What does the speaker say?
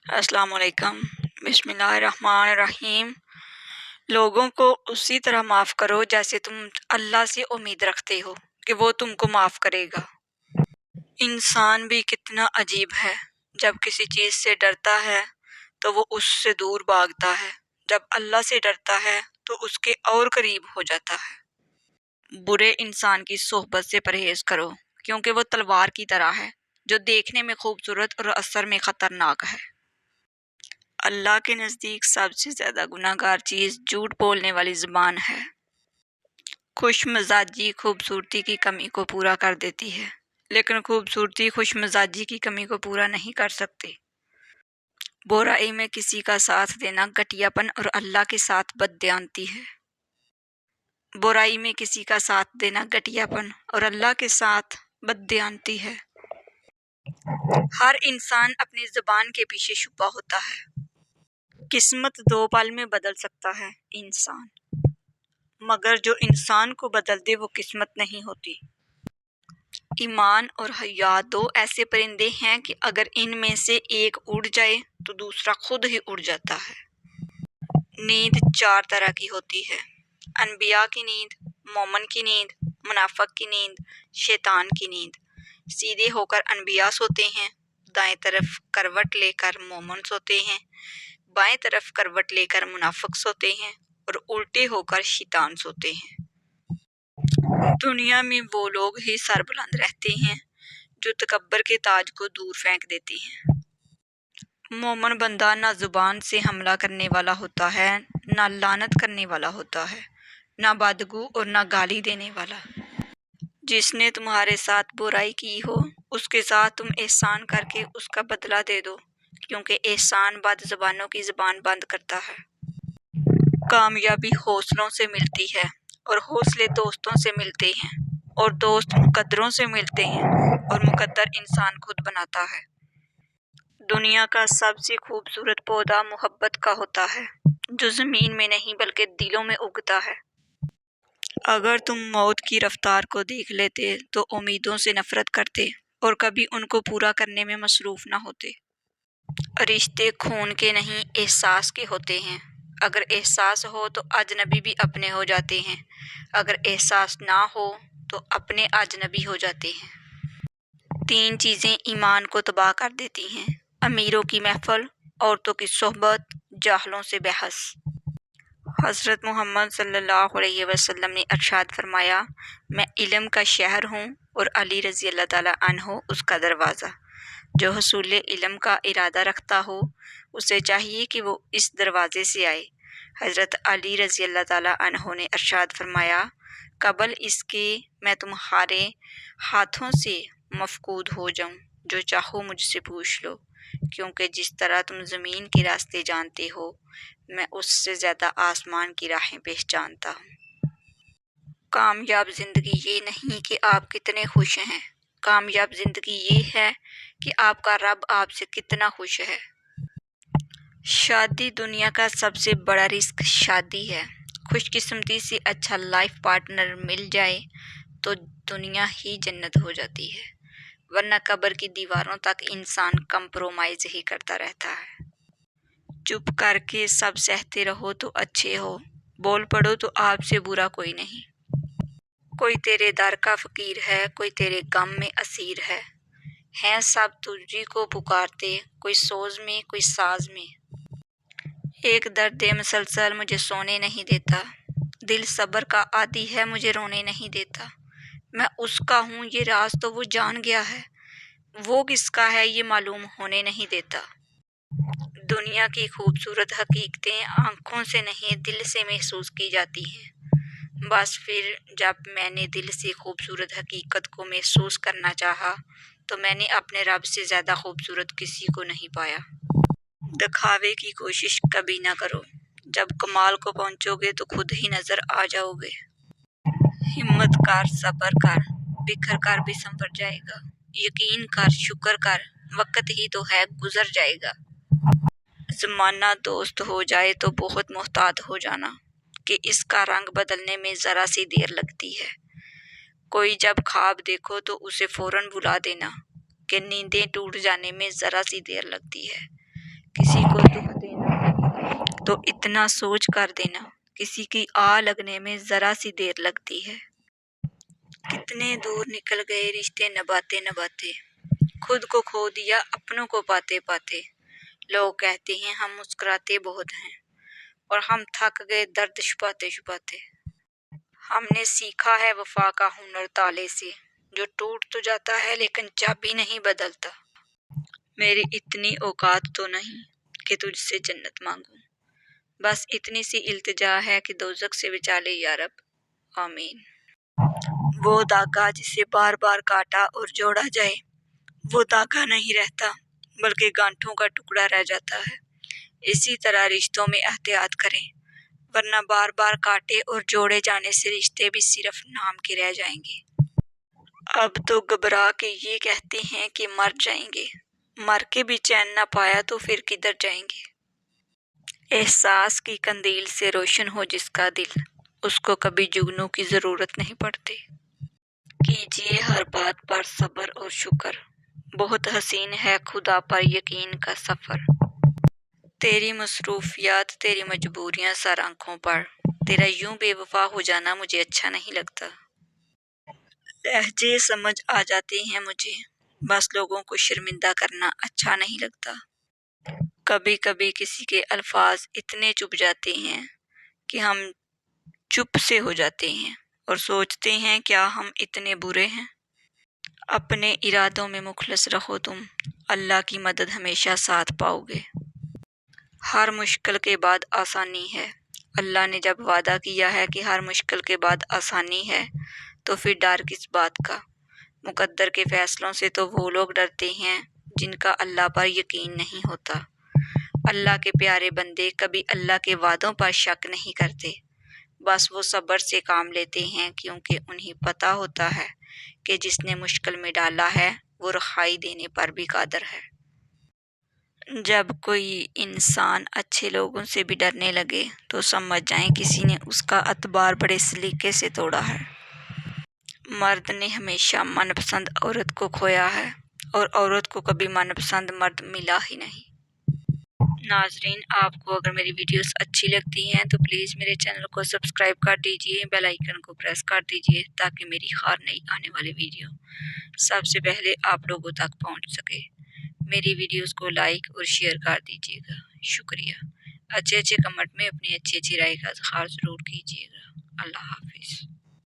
السلام علیکم۔ بسم اللہ الرحمن الرحیم۔ لوگوں کو اسی طرح معاف کرو جیسے تم اللہ سے امید رکھتے ہو کہ وہ تم کو معاف کرے گا۔ انسان بھی کتنا عجیب ہے، جب کسی چیز سے ڈرتا ہے تو وہ اس سے دور بھاگتا ہے، جب اللہ سے ڈرتا ہے تو اس کے اور قریب ہو جاتا ہے۔ برے انسان کی صحبت سے پرہیز کرو، کیونکہ وہ تلوار کی طرح ہے جو دیکھنے میں خوبصورت اور اثر میں خطرناک ہے۔ اللہ کے نزدیک سب سے زیادہ گناہ گار چیز جھوٹ بولنے والی زبان ہے۔ خوش مزاجی خوبصورتی کی کمی کو پورا کر دیتی ہے، لیکن خوبصورتی خوش مزاجی کی کمی کو پورا نہیں کر سکتی۔ برائی میں کسی کا ساتھ دینا گھٹیا پن اور اللہ کے ساتھ بددیانتی ہے۔ برائی میں کسی کا ساتھ دینا گھٹیا پن اور اللہ کے ساتھ بددیانتی ہے۔ ہر انسان اپنی زبان کے پیچھے چھپا ہوتا ہے۔ قسمت 2 پل میں بدل سکتا ہے انسان، مگر جو انسان کو بدل دے وہ قسمت نہیں ہوتی۔ ایمان اور حیا 2 ایسے پرندے ہیں کہ اگر ان میں سے ایک اڑ جائے تو دوسرا خود ہی اڑ جاتا ہے۔ نیند 4 طرح کی ہوتی ہے: انبیاء کی نیند، مومن کی نیند، منافق کی نیند، شیطان کی نیند۔ سیدھے ہو کر انبیاء سوتے ہیں، دائیں طرف کروٹ لے کر مومن سوتے ہیں، بائیں طرف کروٹ لے کر منافق سوتے ہیں، اور الٹے ہو کر شیطان سوتے ہیں۔ دنیا میں وہ لوگ ہی سربلند رہتے ہیں جو تکبر کے تاج کو دور پھینک دیتے ہیں۔ مومن بندہ نہ زبان سے حملہ کرنے والا ہوتا ہے، نہ لعنت کرنے والا ہوتا ہے، نہ بدگو اور نہ گالی دینے والا۔ جس نے تمہارے ساتھ برائی کی ہو اس کے ساتھ تم احسان کر کے اس کا بدلہ دے دو، کیونکہ احسان بد زبانوں کی زبان بند کرتا ہے۔ کامیابی حوصلوں سے ملتی ہے، اور حوصلے دوستوں سے ملتے ہیں، اور دوست مقدروں سے ملتے ہیں، اور مقدر انسان خود بناتا ہے۔ دنیا کا سب سے خوبصورت پودا محبت کا ہوتا ہے، جو زمین میں نہیں بلکہ دلوں میں اگتا ہے۔ اگر تم موت کی رفتار کو دیکھ لیتے تو امیدوں سے نفرت کرتے اور کبھی ان کو پورا کرنے میں مصروف نہ ہوتے۔ رشتے خون کے نہیں احساس کے ہوتے ہیں۔ اگر احساس ہو تو اجنبی بھی اپنے ہو جاتے ہیں، اگر احساس نہ ہو تو اپنے اجنبی ہو جاتے ہیں۔ 3 چیزیں ایمان کو تباہ کر دیتی ہیں: امیروں کی محفل، عورتوں کی صحبت، جاہلوں سے بحث۔ حضرت محمد صلی اللہ علیہ وسلم نے ارشاد فرمایا، میں علم کا شہر ہوں اور علی رضی اللہ تعالیٰ عنہ اس کا دروازہ۔ جو حصول علم کا ارادہ رکھتا ہو اسے چاہیے کہ وہ اس دروازے سے آئے۔ حضرت علی رضی اللہ تعالیٰ عنہ نے ارشاد فرمایا، قبل اس کے میں تمہارے ہاتھوں سے مفقود ہو جاؤں، جو چاہو مجھ سے پوچھ لو، کیونکہ جس طرح تم زمین کے راستے جانتے ہو میں اس سے زیادہ آسمان کی راہیں پہچانتا ہوں۔ کامیاب زندگی یہ نہیں کہ آپ کتنے خوش ہیں، کامیاب زندگی یہ ہے کہ آپ کا رب آپ سے کتنا خوش ہے۔ شادی دنیا کا سب سے بڑا رزق شادی ہے۔ خوش قسمتی سے اچھا لائف پارٹنر مل جائے تو دنیا ہی جنت ہو جاتی ہے، ورنہ قبر کی دیواروں تک انسان کمپرومائز ہی کرتا رہتا ہے۔ چپ کر کے سب سہتے رہو تو اچھے ہو، بول پڑو تو آپ سے برا کوئی نہیں۔ کوئی تیرے در کا فقیر ہے، کوئی تیرے غم میں اسیر ہے، ہیں سب تجھی کو پکارتے، کوئی سوز میں کوئی ساز میں۔ ایک درد مسلسل مجھے سونے نہیں دیتا، دل صبر کا عادی ہے مجھے رونے نہیں دیتا۔ میں اس کا ہوں یہ راز تو وہ جان گیا ہے، وہ کس کا ہے یہ معلوم ہونے نہیں دیتا۔ دنیا کی خوبصورت حقیقتیں آنکھوں سے نہیں دل سے محسوس کی جاتی ہیں۔ بس پھر جب میں نے دل سے خوبصورت حقیقت کو محسوس کرنا چاہا تو میں نے اپنے رب سے زیادہ خوبصورت کسی کو نہیں پایا۔ دکھاوے کی کوشش کبھی نہ کرو، جب کمال کو پہنچو گے تو خود ہی نظر آ جاؤ گے۔ ہمت کر، صبر کر، بکھر کر بھی سنور جائے گا۔ یقین کر، شکر کر، وقت ہی تو ہے گزر جائے گا۔ زمانہ دوست ہو جائے تو بہت محتاط ہو جانا کہ اس کا رنگ بدلنے میں ذرا سی دیر لگتی ہے۔ کوئی جب خواب دیکھو تو اسے فوراً بھلا دینا کہ نیندیں ٹوٹ جانے میں ذرا سی دیر لگتی ہے۔ کسی کو دکھ دینا تو اتنا سوچ کر دینا، کسی کی آہ لگنے میں ذرا سی دیر لگتی ہے۔ کتنے دور نکل گئے رشتے نبھاتے نبھاتے، خود کو کھو دیا اپنوں کو پاتے پاتے۔ لوگ کہتے ہیں ہم مسکراتے بہت ہیں، اور ہم تھک گئے درد چھپاتے چھپاتے۔ ہم نے سیکھا ہے وفا کا ہنر تالے سے، جو ٹوٹ تو جاتا ہے لیکن چابی نہیں بدلتا۔ میری اتنی اوقات تو نہیں کہ تجھ سے جنت مانگوں، بس اتنی سی التجا ہے کہ دوزخ سے بچا لے یا رب، آمین۔ وہ داغا جسے بار بار کاٹا اور جوڑا جائے، وہ داغا نہیں رہتا بلکہ گانٹھوں کا ٹکڑا رہ جاتا ہے۔ اسی طرح رشتوں میں احتیاط کریں، ورنہ بار بار کاٹے اور جوڑے جانے سے رشتے بھی صرف نام کے رہ جائیں گے۔ اب تو گھبرا کے یہ کہتے ہیں کہ مر جائیں گے، مر کے بھی چین نہ پایا تو پھر کدھر جائیں گے۔ احساس کی قندیل سے روشن ہو جس کا دل، اس کو کبھی جگنوں کی ضرورت نہیں پڑتی۔ کیجئے ہر بات پر صبر اور شکر، بہت حسین ہے خدا پر یقین کا سفر۔ تیری مصروفیات تیری مجبوریاں سر آنکھوں پر، تیرا یوں بے وفا ہو جانا مجھے اچھا نہیں لگتا۔ لہجے سمجھ آ جاتے ہیں مجھے، بس لوگوں کو شرمندہ کرنا اچھا نہیں لگتا۔ کبھی کبھی کسی کے الفاظ اتنے چبھ جاتے ہیں کہ ہم چپ سے ہو جاتے ہیں اور سوچتے ہیں کیا ہم اتنے برے ہیں۔ اپنے ارادوں میں مخلص رہو تم، اللہ کی مدد ہمیشہ ساتھ پاؤ گے۔ ہر مشکل کے بعد آسانی ہے، اللہ نے جب وعدہ کیا ہے کہ ہر مشکل کے بعد آسانی ہے تو پھر ڈر کس بات کا۔ مقدر کے فیصلوں سے تو وہ لوگ ڈرتے ہیں جن کا اللہ پر یقین نہیں ہوتا۔ اللہ کے پیارے بندے کبھی اللہ کے وعدوں پر شک نہیں کرتے، بس وہ صبر سے کام لیتے ہیں کیونکہ انہیں پتہ ہوتا ہے کہ جس نے مشکل میں ڈالا ہے وہ رہائی دینے پر بھی قادر ہے۔ جب کوئی انسان اچھے لوگوں سے بھی ڈرنے لگے تو سمجھ جائیں کسی نے اس کا اعتبار بڑے سلیقے سے توڑا ہے۔ مرد نے ہمیشہ من پسند عورت کو کھویا ہے اور عورت کو کبھی من پسند مرد ملا ہی نہیں۔ ناظرین، آپ کو اگر میری ویڈیوز اچھی لگتی ہیں تو پلیز میرے چینل کو سبسکرائب کر دیجئے، بیل آئیکن کو پریس کر دیجئے تاکہ میری ہر نئی آنے والی ویڈیو سب سے پہلے آپ لوگوں تک پہنچ سکے۔ میری ویڈیوز کو لائک اور شیئر کر دیجئے گا، شکریہ۔ اچھے کمنٹ میں اپنی اچھی رائے کا اظہار ضرور کیجئے گا۔ اللہ حافظ۔